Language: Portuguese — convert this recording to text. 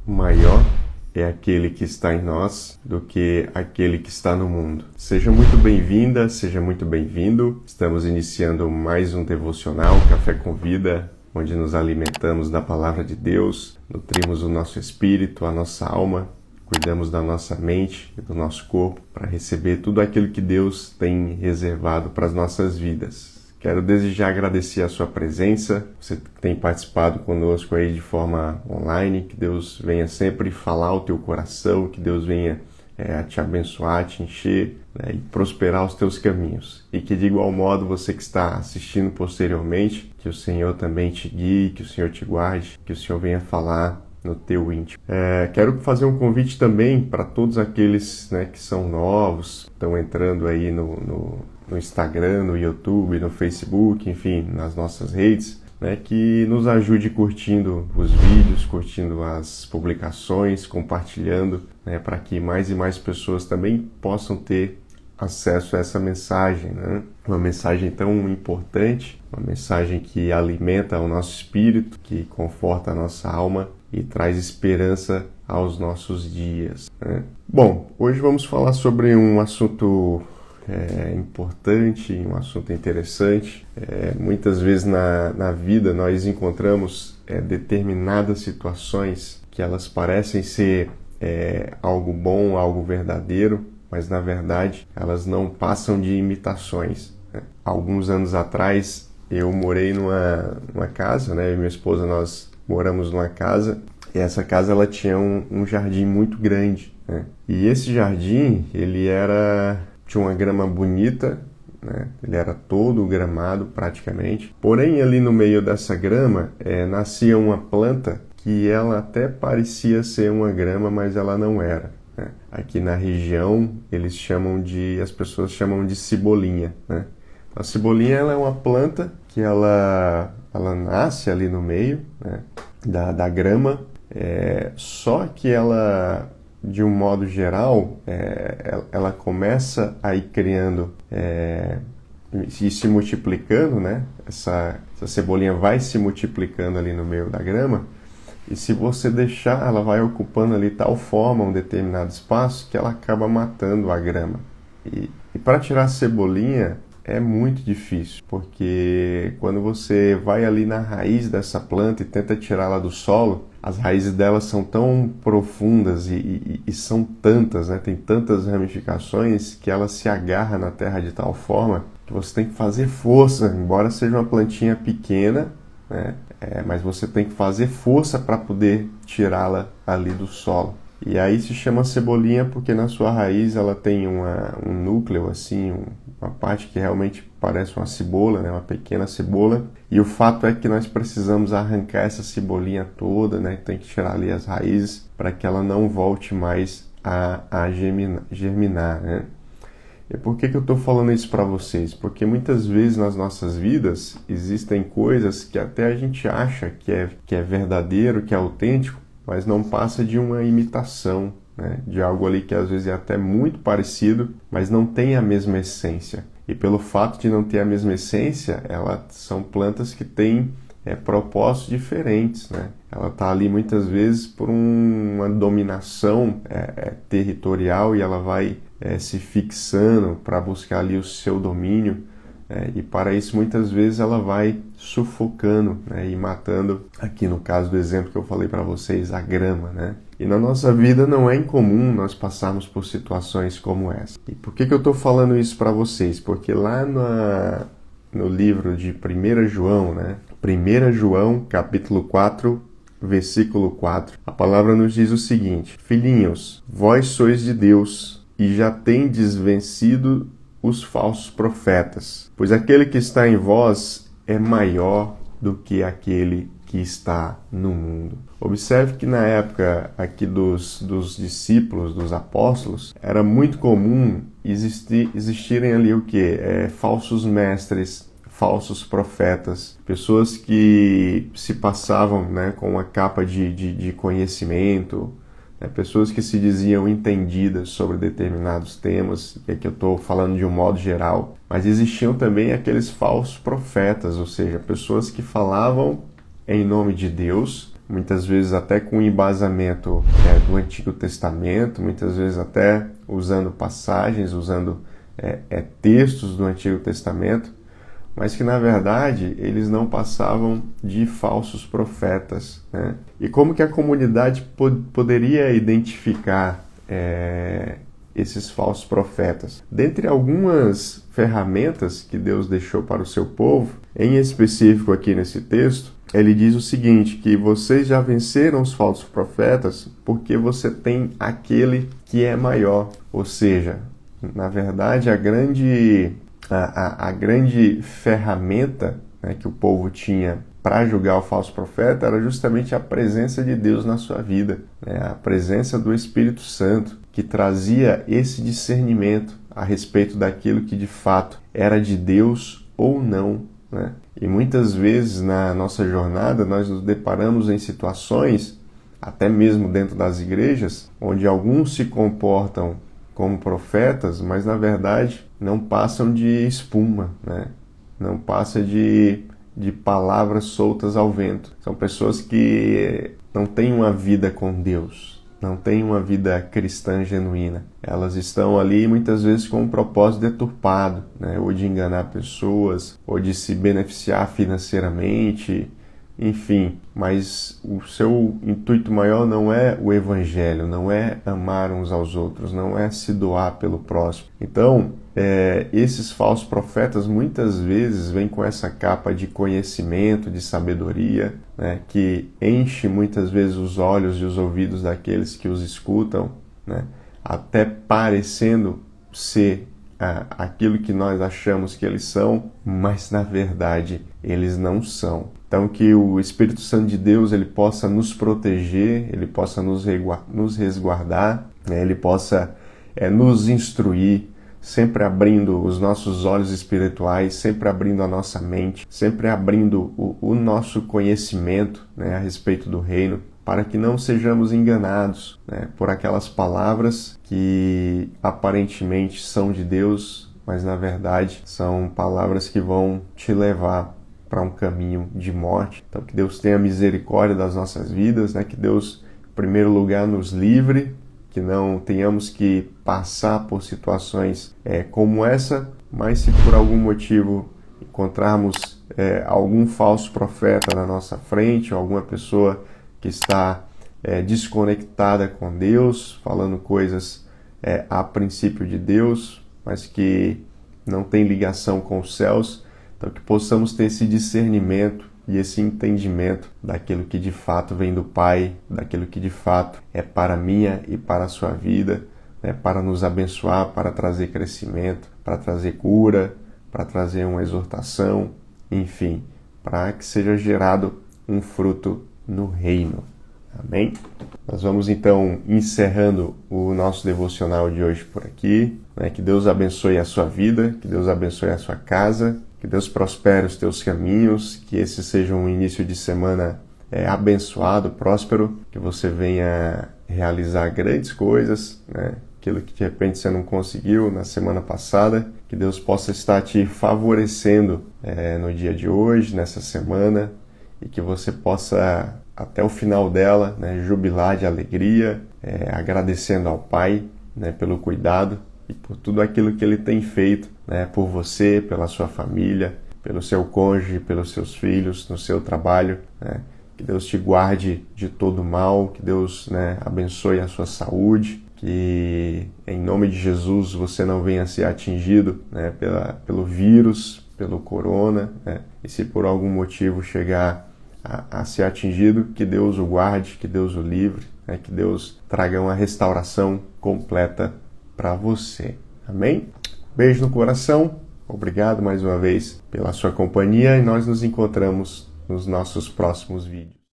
maior é aquele que está em nós do que aquele que está no mundo. Seja muito bem-vinda, seja muito bem-vindo. Estamos iniciando mais um devocional, Café com Vida, onde nos alimentamos da Palavra de Deus, nutrimos o nosso espírito, a nossa alma, cuidamos da nossa mente e do nosso corpo para receber tudo aquilo que Deus tem reservado para as nossas vidas. Quero desde já agradecer a sua presença, você que tem participado conosco aí de forma online, que Deus venha sempre falar ao teu coração, que Deus venha te abençoar, te encher, né, e prosperar os teus caminhos. E que de igual modo você que está assistindo posteriormente, que o Senhor também te guie, que o Senhor te guarde, que o Senhor venha falar no teu íntimo. Quero fazer um convite também para todos aqueles, né, que são novos, estão entrando aí no Instagram, no YouTube, no Facebook, enfim, nas nossas redes, né, que nos ajude curtindo os vídeos, curtindo as publicações, compartilhando, né, para que mais e mais pessoas também possam ter acesso a essa mensagem, né? Uma mensagem tão importante, uma mensagem que alimenta o nosso espírito, que conforta a nossa alma e traz esperança aos nossos dias, né? Bom, hoje vamos falar sobre um assunto importante, um assunto interessante. Muitas vezes na vida nós encontramos determinadas situações que elas parecem ser algo bom, algo verdadeiro, mas na verdade elas não passam de imitações, né? Alguns anos atrás eu morei numa casa, né? Eu e minha esposa, nós moramos numa casa, e essa casa ela tinha um jardim muito grande, né? E esse jardim, ele tinha uma grama bonita, né? Ele era todo gramado praticamente, porém ali no meio dessa grama nascia uma planta que ela até parecia ser uma grama, mas ela não era. Aqui na região as pessoas chamam de cebolinha, né? A cebolinha ela é uma planta que ela nasce ali no meio, né, da grama, só que ela, de um modo geral, ela começa a ir criando e se multiplicando, né? Essa cebolinha vai se multiplicando ali no meio da grama. E se você deixar, ela vai ocupando ali tal forma um determinado espaço que ela acaba matando a grama. E para tirar a cebolinha é muito difícil, porque quando você vai ali na raiz dessa planta e tenta tirá-la do solo, as raízes dela são tão profundas e são tantas, né? Tem tantas ramificações que ela se agarra na terra de tal forma que você tem que fazer força, embora seja uma plantinha pequena, né? Mas você tem que fazer força para poder tirá-la ali do solo. E aí se chama cebolinha porque na sua raiz ela tem um núcleo, assim, uma parte que realmente parece uma cebola, né? Uma pequena cebola. E o fato é que nós precisamos arrancar essa cebolinha toda, né? Tem que tirar ali as raízes para que ela não volte mais a germinar, né? E por que eu estou falando isso para vocês? Porque muitas vezes nas nossas vidas existem coisas que até a gente acha que é verdadeiro, que é autêntico, mas não passa de uma imitação, né? De algo ali que às vezes é até muito parecido, mas não tem a mesma essência. E pelo fato de não ter a mesma essência, elas são plantas que têm propósitos diferentes, né? Ela está ali muitas vezes por uma dominação territorial e ela vai se fixando para buscar ali o seu domínio, e para isso muitas vezes ela vai sufocando, né, e matando, aqui no caso do exemplo que eu falei para vocês, a grama, né? E na nossa vida não é incomum nós passarmos por situações como essa. E por que eu estou falando isso para vocês? Porque lá no livro de 1 João, né? 1 João, capítulo 4, versículo 4, a palavra nos diz o seguinte: Filhinhos, vós sois de Deus e já tendes vencido os falsos profetas, pois aquele que está em vós é maior do que aquele que está no mundo. Observe que na época aqui dos discípulos, dos apóstolos, era muito comum existirem ali o quê? Falsos mestres, falsos profetas, pessoas que se passavam, né, com uma capa de conhecimento, né, pessoas que se diziam entendidas sobre determinados temas, e aqui eu estou falando de um modo geral, mas existiam também aqueles falsos profetas, ou seja, pessoas que falavam em nome de Deus, muitas vezes até com embasamento do Antigo Testamento, muitas vezes até usando passagens, usando textos do Antigo Testamento, mas que na verdade eles não passavam de falsos profetas, né? E como que a comunidade poderia identificar esses falsos profetas? Dentre algumas ferramentas que Deus deixou para o seu povo, em específico aqui nesse texto, ele diz o seguinte, que vocês já venceram os falsos profetas porque você tem aquele que é maior. Ou seja, na verdade, a grande ferramenta, né, que o povo tinha para julgar o falso profeta era justamente a presença de Deus na sua vida, né? A presença do Espírito Santo, que trazia esse discernimento a respeito daquilo que de fato era de Deus ou não, né? E muitas vezes na nossa jornada nós nos deparamos em situações, até mesmo dentro das igrejas, onde alguns se comportam como profetas, mas na verdade não passam de espuma, né? Não passa de palavras soltas ao vento. São pessoas que não têm uma vida com Deus, não têm uma vida cristã genuína. Elas estão ali muitas vezes com um propósito deturpado, né? Ou de enganar pessoas, ou de se beneficiar financeiramente, enfim. Mas o seu intuito maior não é o evangelho, não é amar uns aos outros, não é se doar pelo próximo. Então, esses falsos profetas muitas vezes vêm com essa capa de conhecimento, de sabedoria, né, que enche muitas vezes os olhos e os ouvidos daqueles que os escutam, né, até parecendo ser aquilo que nós achamos que eles são, mas na verdade eles não são. Então que o Espírito Santo de Deus ele possa nos proteger, ele possa nos resguardar, né, ele possa nos instruir, sempre abrindo os nossos olhos espirituais, sempre abrindo a nossa mente, sempre abrindo o nosso conhecimento, né, a respeito do reino, para que não sejamos enganados, né, por aquelas palavras que aparentemente são de Deus, mas na verdade são palavras que vão te levar para um caminho de morte. Então que Deus tenha misericórdia das nossas vidas, né, que Deus, em primeiro lugar, nos livre, que não tenhamos que passar por situações como essa, mas se por algum motivo encontrarmos algum falso profeta na nossa frente, ou alguma pessoa que está desconectada com Deus, falando coisas a princípio de Deus, mas que não tem ligação com os céus, então que possamos ter esse discernimento e esse entendimento daquilo que de fato vem do Pai, daquilo que de fato é para a minha e para a sua vida, né, para nos abençoar, para trazer crescimento, para trazer cura, para trazer uma exortação, enfim, para que seja gerado um fruto no reino. Amém? Nós vamos então encerrando o nosso devocional de hoje por aqui, né? Que Deus abençoe a sua vida, que Deus abençoe a sua casa, que Deus prospere os teus caminhos, que esse seja um início de semana abençoado, próspero, que você venha realizar grandes coisas, né? Aquilo que de repente você não conseguiu na semana passada, que Deus possa estar te favorecendo no dia de hoje, nessa semana, e que você possa, até o final dela, né, jubilar de alegria, agradecendo ao Pai, né, pelo cuidado e por tudo aquilo que Ele tem feito, né, por você, pela sua família, pelo seu cônjuge, pelos seus filhos, no seu trabalho, né? Que Deus te guarde de todo mal, que Deus, né, abençoe a sua saúde, que em nome de Jesus você não venha a ser atingido, né, pelo vírus, pelo corona, né? E se por algum motivo chegar a ser atingido, que Deus o guarde, que Deus o livre, né? Que Deus traga uma restauração completa para você. Amém? Beijo no coração, obrigado mais uma vez pela sua companhia e nós nos encontramos nos nossos próximos vídeos.